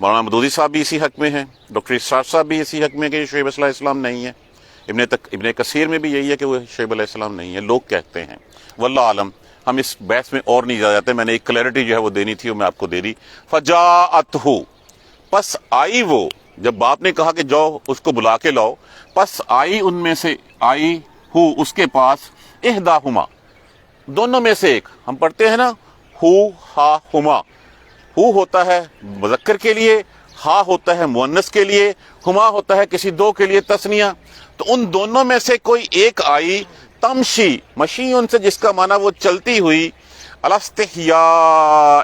مولانا مودودی صاحب بھی اسی حق میں ہیں، ڈاکٹر اسرار صاحب بھی اسی حق میں کہ شعیب علیہ السلام نہیں ہے، ابن کثیر میں بھی یہی ہے کہ وہ شعیب علیہ السلام نہیں ہے، لوگ کہتے ہیں، واللہ عالم۔ ہم اس بحث میں اور نہیں جاتے، میں نے ایک کلیئرٹی جو ہے وہ دینی تھی، وہ میں آپ کو دے دی۔ فجاءتہ، پس آئی وہ، جب باپ نے کہا کہ جاؤ اس کو بلا کے لاؤ، پس آئی ان میں سے، آئی ہو اس کے پاس، احداہما، دونوں میں سے ایک۔ ہم پڑھتے ہیں نا ہو ہا ہما، ہو ہوتا ہے مذکر کے لیے، ہا ہوتا ہے مؤنث کے لیے، ہما ہوتا ہے کسی دو کے لیے تثنیہ، تو ان دونوں میں سے کوئی ایک آئی، تمشی، مشی ان سے جس کا معنی وہ چلتی ہوئی، الاستحیاء،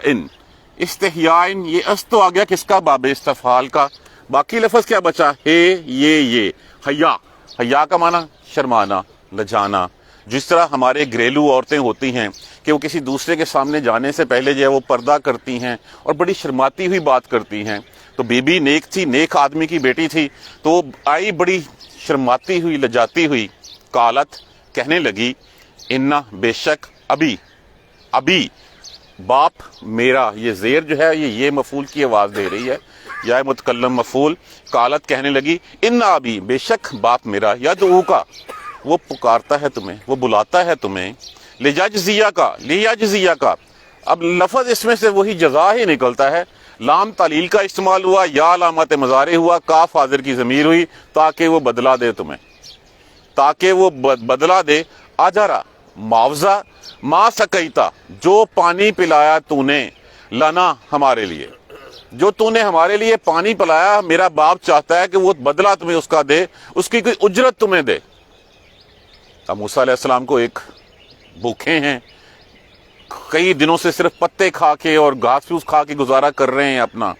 استحیاء، یہ اس تو آ گیا کس کا؟ باب استفعال کا۔ باقی لفظ کیا بچا؟ ہے، یہ حیا، حیا کا معنی شرمانا، لجانا۔ جس طرح ہمارے گھریلو عورتیں ہوتی ہیں کہ وہ کسی دوسرے کے سامنے جانے سے پہلے جو ہے وہ پردہ کرتی ہیں اور بڑی شرماتی ہوئی بات کرتی ہیں، تو بی بی نیک تھی، نیک آدمی کی بیٹی تھی، تو وہ آئی بڑی شرماتی ہوئی، لجاتی ہوئی، قالت، کہنے لگی، انا، بے شک، ابی باپ میرا، یہ زیر جو ہے یہ مفعول کی آواز دے رہی ہے، یا متکلم مفعول، قالت کہنے لگی، انا ابی، بے شک باپ میرا، یدعو کا، وہ پکارتا ہے تمہیں، وہ بلاتا ہے تمہیں، لیجزیہ کا، اب لفظ اس میں سے وہی جزا ہی نکلتا ہے، لام تعلیل کا استعمال ہوا، یا علامت مضارع ہوا، کاف حاضر کی ضمیر ہوئی، تاکہ وہ بدلہ دے تمہیں، تاکہ وہ بدلہ دے، اجرا، معاوضہ، ما سقیتا، جو پانی پلایا تو نے، لنا، ہمارے لیے، جو تو نے ہمارے لیے پانی پلایا، میرا باپ چاہتا ہے کہ وہ بدلہ تمہیں اس کا دے، اس کی کوئی اجرت تمہیں دے۔ اب موسیٰ علیہ السلام کو ایک بھوکے ہیں، کئی دنوں سے صرف پتے کھا کے اور گھاس پھوس کھا کے گزارا کر رہے ہیں اپنا،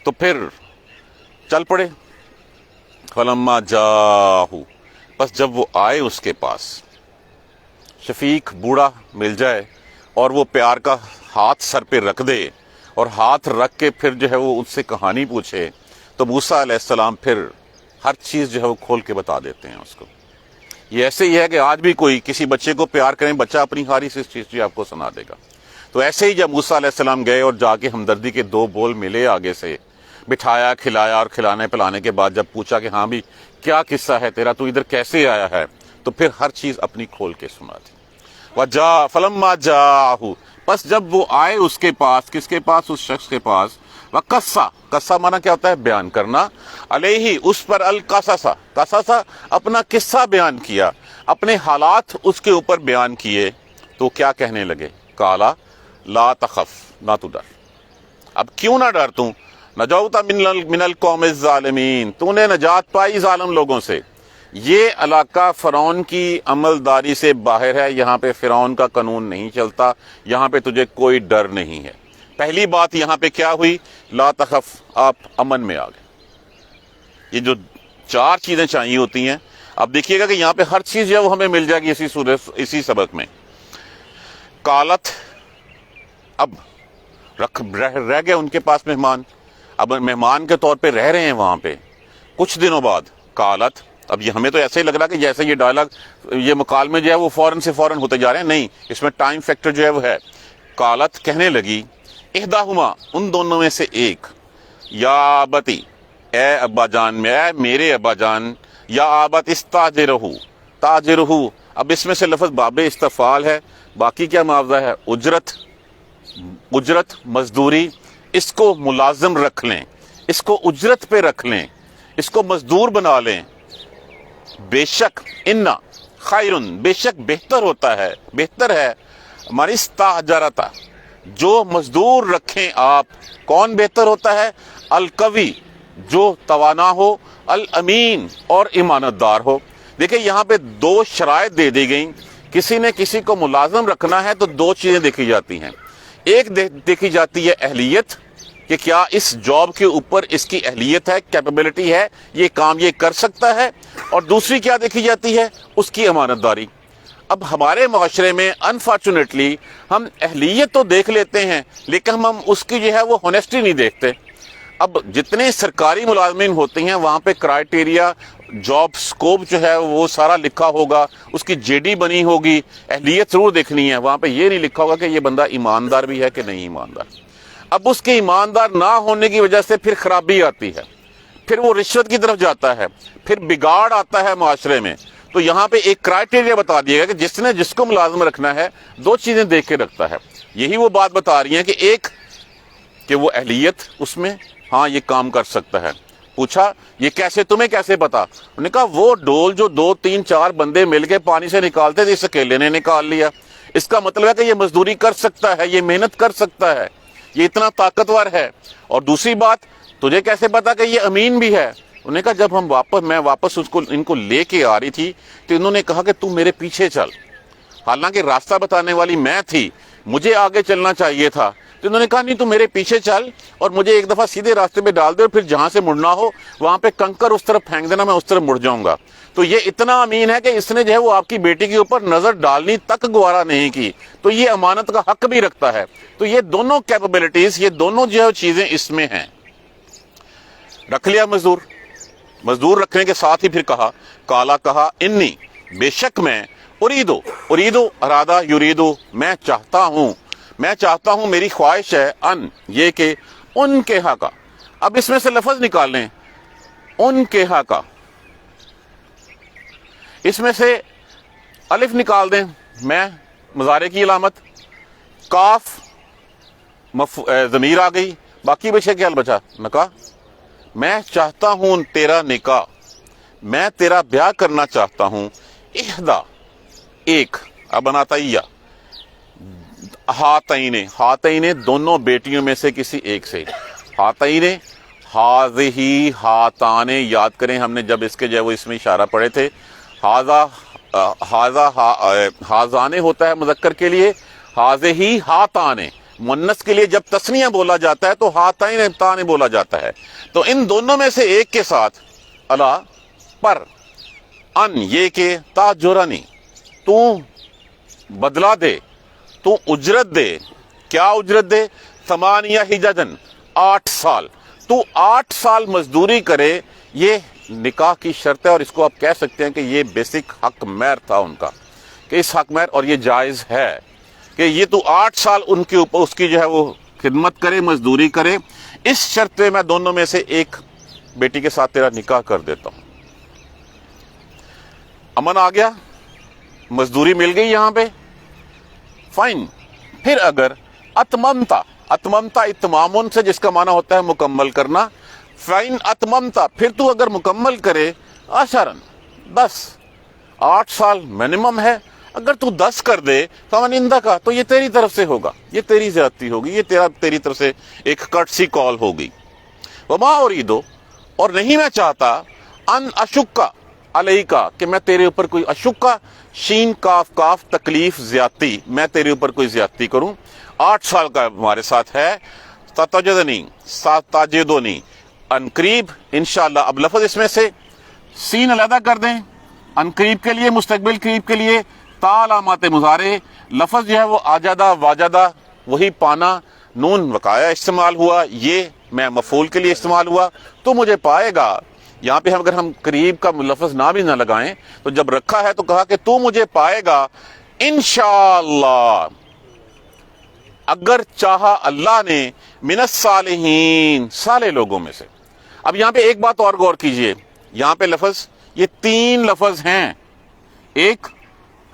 تو پھر چل پڑے۔ فلما جاءہ، بس جب وہ آئے اس کے پاس، شفیق بوڑھا مل جائے اور وہ پیار کا ہاتھ سر پہ رکھ دے اور ہاتھ رکھ کے پھر جو ہے وہ اس سے کہانی پوچھے، تو موسیٰ علیہ السلام پھر ہر چیز جو ہے وہ کھول کے بتا دیتے ہیں اس کو۔ یہ ایسے ہی ہے کہ آج بھی کوئی کسی بچے کو پیار کریں، بچہ اپنی ساری ہسٹری آپ کو سنا دے گا۔ تو ایسے ہی جب موسیٰ علیہ السلام گئے اور جا کے ہمدردی کے دو بول ملے آگے سے، بٹھایا، کھلایا، اور کھلانے پلانے کے بعد جب پوچھا کہ ہاں بھی کیا قصہ ہے تیرا، تو ادھر کیسے آیا ہے، تو پھر ہر چیز اپنی کھول کے سنا دی۔ فلما جاءہ، پس جب وہ آئے اس کے پاس، کس کے پاس؟ اس شخص کے پاس، وقصہ، قصہ مانا کیا ہوتا ہے؟ بیان کرنا، علیہ، اس پر، القصص، قصص، اپنا قصہ بیان کیا، اپنے حالات اس کے اوپر بیان کیے، تو کیا کہنے لگے؟ قالا، لا تخف، نہ تو ڈر۔ اب کیوں نہ ڈر توں؟ نجوت من القوم الظالمین، تو نے نجات پائی ظالم لوگوں سے۔ یہ علاقہ فرعون کی عملداری سے باہر ہے، یہاں پہ فرعون کا قانون نہیں چلتا، یہاں پہ تجھے کوئی ڈر نہیں ہے۔ پہلی بات یہاں پہ کیا ہوئی؟ لا تخف، آپ امن میں آ گئے۔ یہ جو چار چیزیں چاہیے ہوتی ہیں، اب دیکھیے گا کہ یہاں پہ ہر چیز جو ہے وہ ہمیں مل جائے گی اسی سبق میں۔ قالت، اب رہ گئے ان کے پاس مہمان، اب مہمان کے طور پہ رہ رہے ہیں وہاں پہ کچھ دنوں بعد۔ قالت، اب یہ ہمیں تو ایسے ہی لگ رہا کہ جیسے یہ ڈائلاگ، یہ مکالمے جو ہے وہ فوراً سے فوراً ہوتے جا رہے ہیں، نہیں، اس میں ٹائم فیکٹر جو ہے وہ ہے۔ قالت، کہنے لگی، احداہما، ان دونوں میں سے ایک، یا آبتی، اے ابا جان میں، اے میرے ابا جان، یا آبت استاجرہ، تاجرہ، اب اس میں سے لفظ باب استفعال ہے، باقی کیا معاوضہ ہے؟ اجرت، مزدوری، اس کو ملازم رکھ لیں، اس کو اجرت پہ رکھ لیں، اس کو مزدور بنا لیں۔ بے شک، انا، خیرن، بے شک بہتر ہوتا ہے، بہتر ہے، ہماری استاجرتا، جو مزدور رکھیں آپ، کون بہتر ہوتا ہے؟ القوی، جو توانا ہو، الامین، اور امانت دار ہو۔ دیکھیں یہاں پہ دو شرائط دے دی گئیں، کسی نے کسی کو ملازم رکھنا ہے تو دو چیزیں دیکھی جاتی ہیں، ایک دیکھی جاتی ہے اہلیت، کہ کیا اس جاب کے اوپر اس کی اہلیت ہے، کیپیبلٹی ہے، یہ کام یہ کر سکتا ہے، اور دوسری کیا دیکھی جاتی ہے؟ اس کی امانت داری۔ اب ہمارے معاشرے میں انفارچونیٹلی ہم اہلیت تو دیکھ لیتے ہیں، لیکن ہم اس کی جو ہے وہ ہونیسٹی نہیں دیکھتے۔ اب جتنے سرکاری ملازمین ہوتے ہیں وہاں پہ کرائیٹیریا، جاب سکوپ جو ہے وہ سارا لکھا ہوگا، اس کی جے ڈی بنی ہوگی، اہلیت ضرور دیکھنی ہے، وہاں پہ یہ نہیں لکھا ہوگا کہ یہ بندہ ایماندار بھی ہے کہ نہیں ایماندار۔ اب اس کے ایماندار نہ ہونے کی وجہ سے پھر خرابی آتی ہے، پھر وہ رشوت کی طرف جاتا ہے، پھر بگاڑ آتا ہے معاشرے میں۔ تو یہاں پہ ایک کرائٹیریا بتا دیا گیا کہ جس نے جس کو ملازم رکھنا ہے دو چیزیں دیکھ کے رکھتا ہے۔ یہی وہ بات بتا رہی ہیں کہ ایک کہ وہ اہلیت اس میں، ہاں یہ کام کر سکتا ہے۔ پوچھا یہ کیسے، تمہیں کیسے پتا؟ انہوں نے کہا وہ ڈول جو 2 3 4 بندے مل کے پانی سے نکالتے تھے، اس اکیلے نے نکال لیا۔ اس کا مطلب ہے کہ یہ مزدوری کر سکتا ہے، یہ محنت کر سکتا ہے، یہ اتنا طاقتور ہے۔ اور دوسری بات، تجھے کیسے پتا کہ یہ امین بھی ہے؟ انہوں نے کہا جب میں واپس ان کو لے کے آ رہی تھی تو انہوں نے کہا کہ تم میرے پیچھے چل، حالانکہ راستہ بتانے والی میں تھی، مجھے آگے چلنا چاہیے تھا۔ تو انہوں نے کہا نہیں، تم میرے پیچھے چل اور مجھے ایک دفعہ سیدھے راستے پہ ڈال دے، اور پھر جہاں سے مڑنا ہو وہاں پہ کنکر اس طرف پھینک دینا، میں اس طرف مڑ جاؤں گا۔ تو یہ اتنا امین ہے کہ اس نے جو ہے وہ آپ کی بیٹی کے اوپر نظر ڈالنی تک گوارا نہیں کی، تو یہ امانت کا حق بھی رکھتا ہے۔ تو یہ دونوں کیپبلٹیز، یہ دونوں جو ہے چیزیں اس میں ہیں۔ رکھ لیا مزدور رکھنے کے ساتھ ہی پھر کہا انی، بے شک میں، اریدو ارادہ یریدو، میں چاہتا ہوں، میری خواہش ہے، ان یہ کہ ان کے ہا کا، اب اس میں سے لفظ نکال لیں، ان کے ہا کا، اس میں سے الف نکال دیں، میں مضارع کی علامت، کاف ضمیر آ گئی، باقی بچے کیا بچا؟ نکاح۔ میں چاہتا ہوں تیرا نکاح، میں تیرا بیاہ کرنا چاہتا ہوں، احدا ایک، اب عطیہ، ہاتین دونوں بیٹیوں میں سے کسی ایک سے، ہاتین ہاذہی ہاتان، یاد کریں ہم نے جب اس کے جو ہے وہ اس میں اشارہ پڑھے تھے، ہاذانے ہوتا ہے مذکر کے لیے، ہاذہی ہاتان مؤنث کے لیے جب تثنیہ بولا جاتا ہے تو ہاتین تانے بولا جاتا ہے۔ تو ان دونوں میں سے ایک کے ساتھ الا پر، ان یہ کہ تاجرنی، تو بدلہ دے، تو اجرت دے، کیا اجرت دے؟ 8 حججن، 8 سال، تو 8 سال مزدوری کرے، یہ نکاح کی شرط ہے۔ اور اس کو آپ کہہ سکتے ہیں کہ یہ بیسک حق مہر تھا ان کا، کہ اس حق مہر، اور یہ جائز ہے کہ یہ تو 8 سال ان کے اوپر اس کی جو ہے وہ خدمت کرے، مزدوری کرے، اس شرط پہ میں دونوں میں سے ایک بیٹی کے ساتھ تیرا نکاح کر دیتا ہوں۔ امن آ گیا، مزدوری مل گئی یہاں پہ، فائن۔ پھر اگر اتممتا اتمامن سے جس کا معنی ہوتا ہے مکمل کرنا، فائن اتممتا، پھر تو اگر مکمل کرے، عشرن 10، 8 سال منیمم ہے، اگر تو 10 کر دے فمن عندک، تو یہ تیری طرف سے ہوگا، یہ تیری زیادتی ہوگی، یہ تیری طرف سے ایک کٹسی کال ہوگی۔ وما اریدو، اور نہیں میں چاہتا، ان اشکا علیکا، کہ میں تیرے اوپر کوئی، اشکا شین کاف تکلیف، زیادتی، میں تیرے اوپر کوئی زیادتی کروں۔ 8 سال کا ہمارے ساتھ ہے، تاجدونی، ان قریب انشاءاللہ۔ اب لفظ اس میں سے سین علیحدہ کر دیں، ان قریب کے لیے، مستقبل قریب کے لیے، تا علامات مضارع، لفظ جو ہے وہ آجادہ واجدہ، وہی پانا، نون وقایا استعمال ہوا، یہ میں مفعول کے لیے استعمال ہوا، تو مجھے پائے گا۔ یہاں پہ اگر ہم قریب کا لفظ نہ بھی نہ لگائیں تو جب رکھا ہے تو کہا کہ تو مجھے پائے گا انشاءاللہ، اگر چاہا اللہ نے، من الصالحین، صالح لوگوں میں سے۔ اب یہاں پہ ایک بات اور غور کیجئے، یہاں پہ لفظ، یہ 3 لفظ ہیں، 1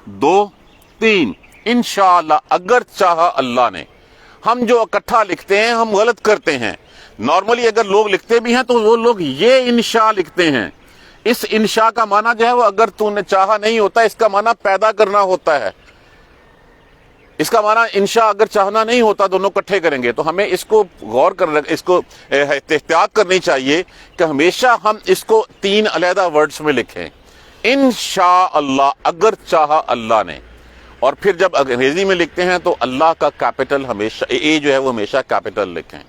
2 3، انشاءاللہ، اگر چاہا اللہ نے۔ ہم جو اکٹھا لکھتے ہیں ہم غلط کرتے ہیں، نارملی اگر لوگ لکھتے بھی ہیں تو وہ لوگ یہ انشاء لکھتے ہیں۔ اس انشاء کا معنی جو ہے وہ اگر تو نے چاہا نہیں ہوتا، اس کا معنی پیدا کرنا ہوتا ہے۔ اس کا معنی انشاء اگر چاہنا نہیں ہوتا، دونوں اکٹھے کریں گے، تو ہمیں اس کو غور کر، اس کو احتیاط کرنی چاہیے کہ ہمیشہ ہم اس کو 3 علیحدہ ورڈز میں لکھیں، انشاءاللہ، اگر چاہا اللہ نے۔ اور پھر جب انگریزی میں لکھتے ہیں تو اللہ کا کیپٹل ہمیشہ، اے جو ہے وہ ہمیشہ کیپٹل لکھیں۔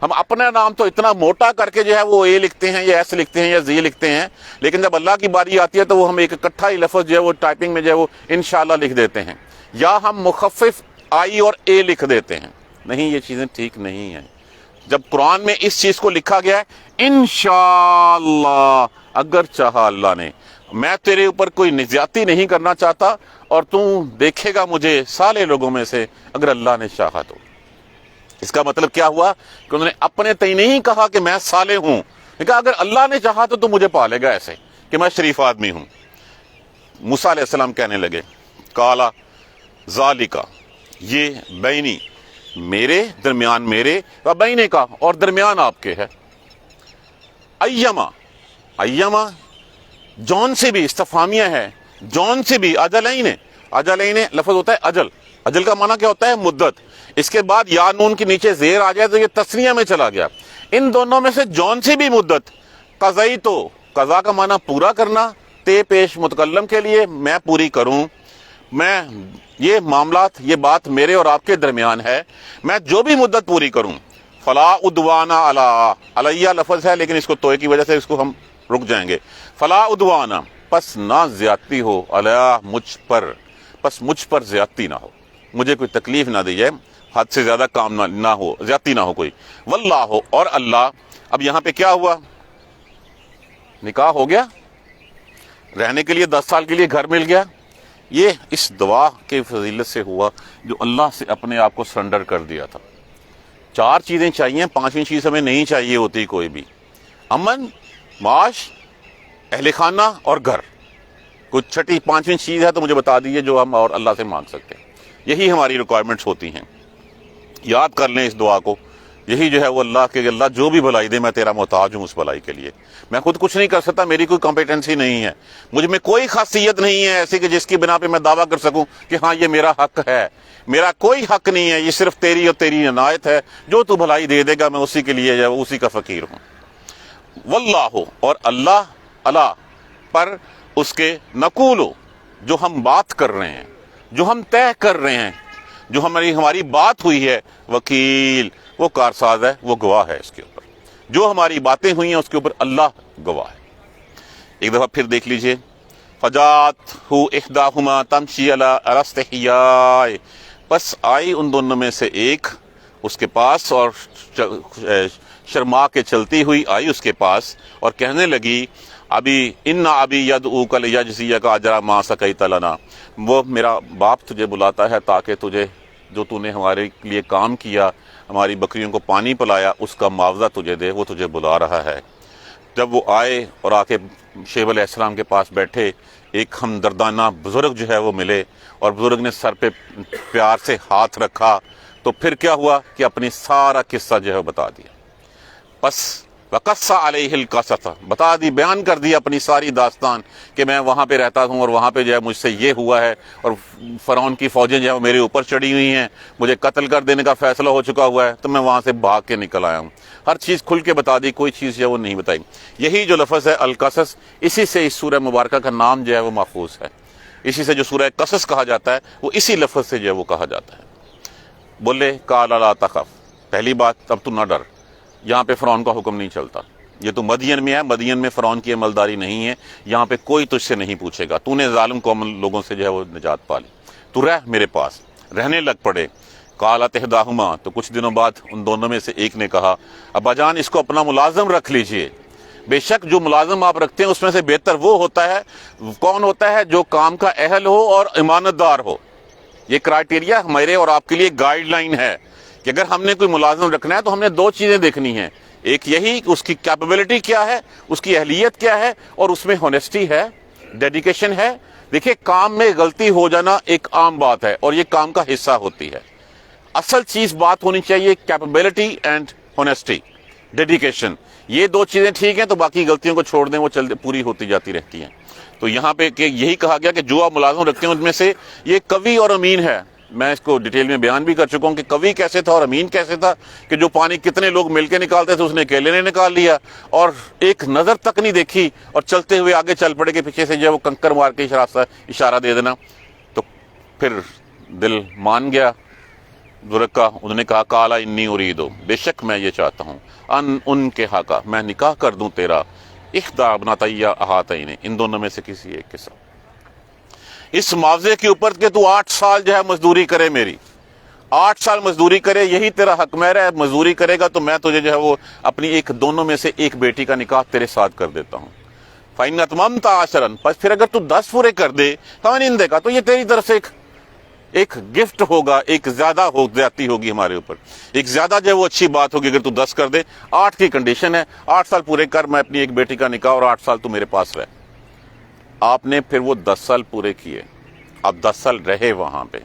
ہم اپنا نام تو اتنا موٹا کر کے جو ہے وہ اے لکھتے ہیں یا ایس لکھتے ہیں یا زی لکھتے ہیں، لیکن جب اللہ کی باری آتی ہے تو وہ ہم ایک اکٹھا ہی لفظ جو ہے وہ ٹائپنگ میں جو ہے وہ انشاءاللہ لکھ دیتے ہیں، یا ہم مخفف آئی اور اے لکھ دیتے ہیں۔ نہیں، یہ چیزیں ٹھیک نہیں ہیں۔ جب قرآن میں اس چیز کو لکھا گیا ہے انشاءاللہ، اگر چاہا اللہ نے، میں تیرے اوپر کوئی زیادتی نہیں کرنا چاہتا، اور تو دیکھے گا مجھے صالح لوگوں میں سے اگر اللہ نے چاہا تو۔ اس کا مطلب کیا ہوا کہ انہوں نے اپنے تئیں نہیں کہا کہ میں صالح ہوں، کہا اگر اللہ نے چاہا تو مجھے پالے گا ایسے کہ میں شریف آدمی ہوں۔ موسیٰ علیہ السلام کہنے لگے کالا ذالکا، یہ بینی میرے درمیان، میرے و بینے کا اور درمیان آپ کے ہے، ایما، ایما جون سے بھی استفہامیہ ہے، جون سے بھی، اجلین، اجلین لفظ ہوتا ہے اجل، اجل کا معنی کیا ہوتا ہے؟ مدت، اس کے بعد یا نون کے نیچے زیر آ جائے تو یہ تثنیہ میں چلا گیا، ان دونوں میں سے جون سے بھی مدت، قضائی تو، قضا کا معنی پورا کرنا، تے پیش متکلم کے لیے میں پوری کروں، میں یہ معاملات، یہ بات میرے اور آپ کے درمیان ہے، میں جو بھی مدت پوری کروں، فلا عدوان علیہ لفظ ہے لیکن اس کو توئے کی وجہ سے اس کو ہم رک جائیں گے، فلا عدوان، پس نہ زیادتی ہو، علیہ مجھ پر، پس مجھ پر زیادتی نہ ہو، مجھے کوئی تکلیف نہ دی جائے، حد سے زیادہ کام نہ ہو، زیادتی نہ ہو کوئی، واللہ، اور اللہ۔ اب یہاں پہ کیا ہوا؟ نکاح ہو گیا، رہنے کے لیے 10 سال کے لیے گھر مل گیا، یہ اس دعا کے فضیلت سے ہوا جو اللہ سے اپنے آپ کو سرنڈر کر دیا تھا۔ 4 چیزیں چاہیے، 5ویں چیز ہمیں نہیں چاہیے ہوتی کوئی بھی، امن، معاش، اہل خانہ اور گھر، کوئی چھٹی 5ویں چیز ہے تو مجھے بتا دیجئے جو ہم اور اللہ سے مانگ سکتے ہیں، یہی ہماری ریکوائرمنٹس ہوتی ہیں۔ یاد کر لیں اس دعا کو، یہی جو ہے وہ اللہ کے، اللہ جو بھی بھلائی دے میں تیرا محتاج ہوں اس بھلائی کے لیے، میں خود کچھ نہیں کر سکتا، میری کوئی کمپیٹنسی نہیں ہے، مجھ میں کوئی خاصیت نہیں ہے ایسی کہ جس کی بنا پہ میں دعویٰ کر سکوں کہ ہاں یہ میرا حق ہے، میرا کوئی حق نہیں ہے، یہ صرف تیری اور تیری عنایت ہے، جو تو بھلائی دے دے گا میں اسی کے لیے جو اسی کا فقیر ہوں۔ واللہ، اور اللہ، اللہ پر اس کے نقولو، جو ہم بات کر رہے ہیں، جو ہم طے کر رہے ہیں، جو ہماری بات ہوئی ہے، وکیل، وہ کارساز ہے، وہ گواہ ہے اس کے اوپر، جو ہماری باتیں ہوئی ہیں اس کے اوپر اللہ گواہ ہے۔ ایک دفعہ پھر دیکھ لیجئے، فجات ہو احداہما تمشی علی استحیاء، پس آئی ان دونوں میں سے ایک اس کے پاس اور شرما کے چلتی ہوئی آئی اس کے پاس اور کہنے لگی ابھی ان ابی یدعوک لیجزیک اجر ما سقیت لنا، وہ میرا باپ تجھے بلاتا ہے تاکہ تجھے جو تو نے ہمارے لیے کام کیا، ہماری بکریوں کو پانی پلایا، اس کا معاوضہ تجھے دے، وہ تجھے بلا رہا ہے۔ جب وہ آئے اور آ کے شعیب علیہ السلام کے پاس بیٹھے، ایک ہمدردانہ بزرگ جو ہے وہ ملے اور بزرگ نے سر پہ پیار سے ہاتھ رکھا، تو پھر کیا ہوا کہ اپنی سارا قصہ جو ہے بتا دیا، پس وقص علیہ القصص، بتا دی، بیان کر دی اپنی ساری داستان کہ میں وہاں پہ رہتا ہوں اور وہاں پہ جو ہے مجھ سے یہ ہوا ہے اور فرعون کی فوجیں جو ہے وہ میرے اوپر چڑھی ہوئی ہیں، مجھے قتل کر دینے کا فیصلہ ہو چکا ہوا ہے، تو میں وہاں سے بھاگ کے نکل آیا ہوں، ہر چیز کھل کے بتا دی، کوئی چیز جو ہے وہ نہیں بتائی۔ یہی جو لفظ ہے القصص، اسی سے اس سورہ مبارکہ کا نام جو ہے وہ محفوظ ہے، اسی سے جو سورہ قصص کہا جاتا ہے وہ اسی لفظ سے جو ہے وہ کہا جاتا ہے۔ بولے قال لا تخف، پہلی بات اب تو نہ ڈر، یہاں پہ فرعون کا حکم نہیں چلتا، یہ تو مدین میں ہے، مدین میں فرعون کی عملداری نہیں ہے، یہاں پہ کوئی تجھ سے نہیں پوچھے گا، تو نے ظالم قوم لوگوں سے جو ہے وہ نجات پالی، تو رہ میرے پاس، رہنے لگ پڑے۔ قالت احداہما، تو کچھ دنوں بعد ان دونوں میں سے ایک نے کہا ابا جان اس کو اپنا ملازم رکھ لیجئے، بے شک جو ملازم آپ رکھتے ہیں اس میں سے بہتر وہ ہوتا ہے، کون ہوتا ہے؟ جو کام کا اہل ہو اور امانت دار ہو۔ یہ کرائٹیریا ہمارے اور آپ کے لیے گائیڈ لائن ہے کہ اگر ہم نے کوئی ملازم رکھنا ہے تو ہم نے 2 چیزیں دیکھنی ہیں، ایک یہی کہ اس کی کیپیبلٹی کیا ہے، اس کی اہلیت کیا ہے، اور اس میں ہونیسٹی ہے، ڈیڈیکیشن ہے۔ دیکھیں کام میں غلطی ہو جانا ایک عام بات ہے اور یہ کام کا حصہ ہوتی ہے، اصل چیز بات ہونی چاہیے کیپیبلٹی اینڈ ہونیسٹی، ڈیڈیکیشن، یہ 2 چیزیں ٹھیک ہیں تو باقی غلطیوں کو چھوڑ دیں، وہ پوری ہوتی جاتی رہتی ہیں۔ تو یہاں پہ کہ یہی کہا گیا کہ جو آپ ملازم رکھتے ہیں ان میں سے یہ قوی اور امین ہے، میں اس کو ڈیٹیل میں بیان بھی کر چکا ہوں کہ قوی کیسے تھا اور امین کیسے تھا، کہ جو پانی کتنے لوگ مل کے نکالتے تھے اس نے اکیلے نے نکال لیا اور ایک نظر تک نہیں دیکھی اور چلتے ہوئے آگے چل پڑے کہ پیچھے سے جو ہے وہ کنکر مار کے اشارہ دے دینا، تو پھر دل مان گیا بزرگ کا، انہوں نے کہا کالا انی اریدو، بے شک میں یہ چاہتا ہوں، ان کے حقا، میں نکاح کر دوں تیرا، احدی ابنتیا احاتین، ان دونوں میں سے کسی ایک کے ساتھ، اس معاوضے کے اوپر کہ تو 8 سال جو ہے مزدوری کرے میری، 8 سال مزدوری کرے، یہی تیرا حق میرا ہے، مزدوری کرے گا تو میں تجھے جو ہے وہ اپنی دونوں میں سے ایک بیٹی کا نکاح تیرے ساتھ کر دیتا ہوں۔ فَإِنْ أَتْمَمْتَ 10، پس پھر اگر تو 10 پورے کر دے فَمِنْ عِنْدِكَ، تو یہ تیری طرف سے ایک گفٹ ہوگا، ایک زیادہ زیادتی ہوگی ہمارے اوپر، ایک زیادہ جو ہے وہ اچھی بات ہوگی اگر تو 10 کر دے۔ 8 کی کنڈیشن ہے، 8 سال پورے کر، میں اپنی ایک بیٹی کا نکاح اور 8 سال تو میرے پاس رہے۔ آپ نے پھر وہ 10 سال پورے کیے، آپ 10 سال رہے وہاں پہ،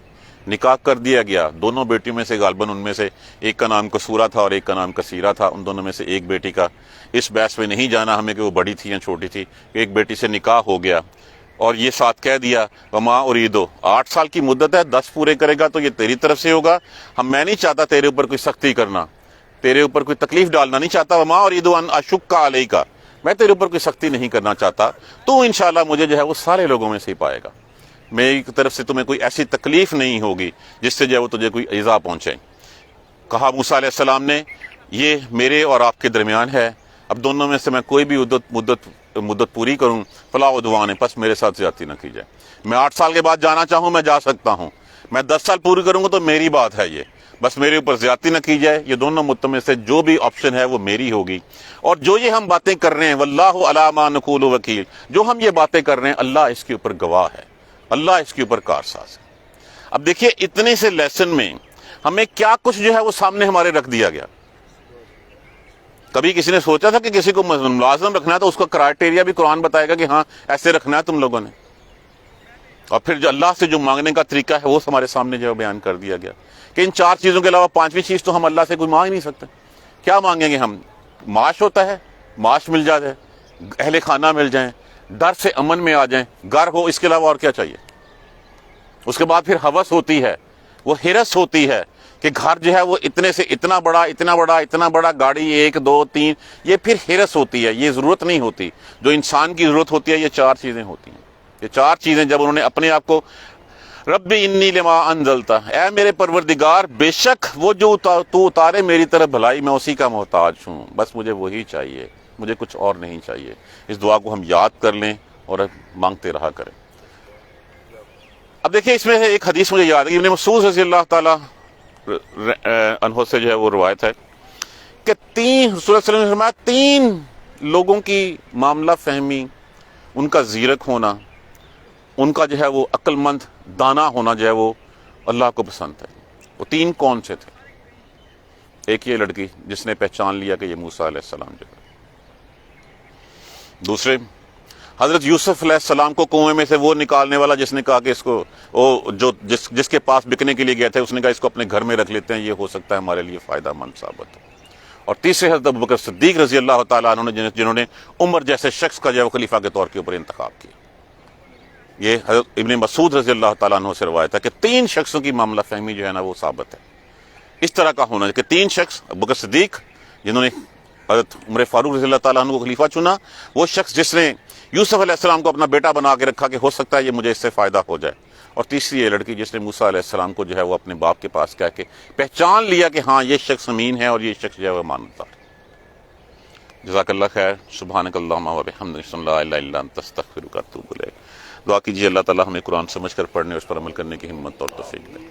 نکاح کر دیا گیا، دونوں بیٹیوں میں سے غالباً ان میں سے ایک کا نام کسورہ تھا اور ایک کا نام کثیرہ تھا، ان دونوں میں سے ایک بیٹی کا، اس بحث میں نہیں جانا ہمیں کہ وہ بڑی تھی یا چھوٹی تھی، ایک بیٹی سے نکاح ہو گیا اور یہ ساتھ کہہ دیا وما اریدو، 8 سال کی مدت ہے، 10 پورے کرے گا تو یہ تیری طرف سے ہوگا، میں نہیں چاہتا تیرے اوپر کوئی سختی کرنا، تیرے اوپر کوئی تکلیف ڈالنا نہیں چاہتا، وما اریدو ان اشق علیک، میں تیرے اوپر کوئی سختی نہیں کرنا چاہتا، تو انشاءاللہ مجھے جو ہے وہ سارے لوگوں میں سے ہی پائے گا، میری طرف سے تمہیں کوئی ایسی تکلیف نہیں ہوگی جس سے جو ہے وہ تجھے کوئی ایذا پہنچے۔ کہا موسیٰ علیہ السلام نے یہ میرے اور آپ کے درمیان ہے، اب دونوں میں سے میں کوئی بھی مدت پوری کروں فلا عدوان، پس میرے ساتھ زیادتی نہ کی جائے، میں 8 سال کے بعد جانا چاہوں میں جا سکتا ہوں، میں 10 سال پوری کروں گا تو میری بات ہے یہ، بس میرے اوپر زیادتی نہ کی جائے، یہ دونوں متمر سے جو بھی آپشن ہے وہ میری ہوگی۔ اور جو یہ ہم باتیں کر رہے ہیں واللہ علی ما نقول وکیل، جو ہم یہ باتیں کر رہے ہیں اللہ اس کے اوپر گواہ ہے، اللہ اس کے اوپر کارساز ہے۔ اب دیکھیے اتنے سے لیسن میں ہمیں کیا کچھ جو ہے وہ سامنے ہمارے رکھ دیا گیا۔ کبھی کسی نے سوچا تھا کہ کسی کو ملازم رکھنا ہے تو اس کا کرائٹیریا بھی قرآن بتائے گا کہ ہاں ایسے رکھنا ہے تم لوگوں نے، اور پھر جو اللہ سے جو مانگنے کا طریقہ ہے وہ ہمارے سامنے جو ہے بیان کر دیا گیا کہ ان 4 چیزوں کے علاوہ 5ویں چیز تو ہم اللہ سے کوئی مانگ ہی نہیں سکتے۔ کیا مانگیں گے ہم؟ معاش ہوتا ہے، معاش مل جائے، اہل خانہ مل جائیں، ڈر سے امن میں آ جائیں، گھر ہو، اس کے علاوہ اور کیا چاہیے؟ اس کے بعد پھر ہوس ہوتی ہے، وہ ہرس ہوتی ہے کہ گھر جو ہے وہ اتنے سے اتنا بڑا، اتنا بڑا، اتنا بڑا، گاڑی 1 2 3، یہ پھر ہرس ہوتی ہے، یہ ضرورت نہیں ہوتی۔ جو انسان کی ضرورت ہوتی ہے یہ 4 چیزیں ہوتی ہیں، یہ 4 چیزیں جب انہوں نے اپنے آپ کو رب انی لما انزلتا، اے میرے پروردگار بے شک وہ جو تو اتارے میری طرف بھلائی، میں اسی کا محتاج ہوں، بس مجھے وہی چاہیے، مجھے کچھ اور نہیں چاہیے۔ اس دعا کو ہم یاد کر لیں اور مانگتے رہا کریں۔ اب دیکھیں اس میں سے ایک حدیث مجھے یاد ہے، ابن مسعود رضی اللہ تعالی عنہ سے جو ہے وہ روایت ہے کہ رسول اللہ صلی اللہ علیہ وسلم نے فرمایا 3 لوگوں کی معاملہ فہمی، ان کا زیرک ہونا، ان کا جو ہے وہ عقل مند دانا ہونا جو ہے وہ اللہ کو پسند ہے۔ وہ 3 کون سے تھے؟ ایک یہ لڑکی جس نے پہچان لیا کہ یہ موسیٰ علیہ السلام جو ہے، دوسرے حضرت یوسف علیہ السلام کو کنویں میں سے وہ نکالنے والا جس نے کہا کہ اس کو جس کے پاس بکنے کے لیے گئے تھے، اس نے کہا اس کو اپنے گھر میں رکھ لیتے ہیں، یہ ہو سکتا ہے ہمارے لیے فائدہ مند ثابت ہو۔ اور تیسرے حضرت ابوبکر صدیق رضی اللہ تعالیٰ عنہ نے جنہوں نے عمر جیسے شخص کا جو ہے وہ خلیفہ کے طور کے اوپر انتخاب کیا۔ یہ حضرت ابن مسعود رضی اللہ تعالیٰ عنہ سے روایت ہے کہ 3 شخصوں کی معاملہ فہمی جو ہے نا وہ ثابت ہے، اس طرح کا ہونا کہ 3 شخص، ابوبکر صدیق جنہوں نے حضرت عمر فاروق رضی اللہ تعالیٰ عنہ کو خلیفہ چنا، وہ شخص جس نے یوسف علیہ السلام کو اپنا بیٹا بنا کے رکھا کہ ہو سکتا ہے یہ مجھے اس سے فائدہ ہو جائے، اور تیسری یہ لڑکی جس نے موسیٰ علیہ السلام کو جو ہے وہ اپنے باپ کے پاس کہہ کے پہچان لیا کہ ہاں یہ شخص امین ہے اور یہ شخص جو ہے وہ امانت دار۔ جزاک اللہ خیر، سبحانک اللہم و بحمدک، اشہد ان لا الہ الا انت، استغفرک و اتوب الیک۔ دعا کیجیے اللہ تعالیٰ ہمیں قرآن سمجھ کر پڑھنے اور اس پر عمل کرنے کی ہمت اور توفیق دے۔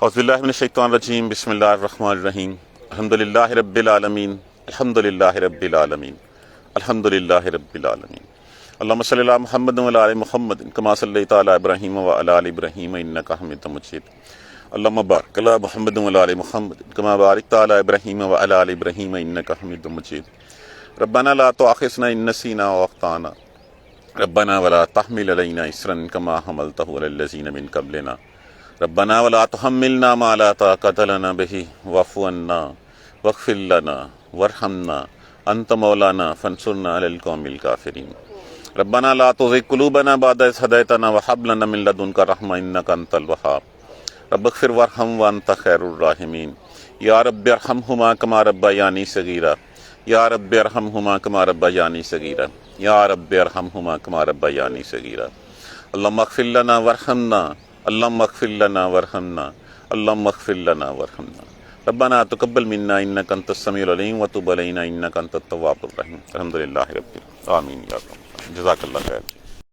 اعوذ باللہ من الشیطان الرجیم، بسم اللہ الرحمن الرحیم، الحمدللہ رب العالمین، الحمدللہ رب العالمین، الحمدللہ رب العالمین۔ اللہم صلی علی محمد وعلی آل محمد کما صلیت علی ابراہیم وعلی آل ابراہیم انک حمید مجید۔ اللہم بارک علی محمد وعلی آل محمد کما بارکت علی ابراہیم وعلی آل ابراہیم انک حمید مجید۔ ربنا لا تؤاخذنا ان نسینا او اخطانا ربنا ولا تحمل علینا اصرا کما حملتہ علی الذین من قبلنا ربنا ولا تحملنا ما لا طاقۃ لنا به واعف عنا واغفر لنا وارحمنا انت مولانا فانصرنا علی القوم الکافرین۔ ربنا لا تزغ قلوبنا بعد إذ هديتنا وهب لنا من لدنك رحمة إنك أنت الوهاب رب اغفر وارحم وأنت خير الراحمين يا رب ارحمهما كما ربياني صغيرا يا رب ارحمهما كما ربياني صغيرا يا رب ارحمهما كما ربياني صغيرا اللهم اغفر لنا وارحمنا اللهم اغفر لنا وارحمنا اللهم اغفر لنا وارحمنا ربنا تقبل منا إنك أنت السميع العليم وتب علينا إنك أنت التواب الرحيم۔ الحمد لله رب العالمين، آمين يا رب، جزاک اللہ خیر۔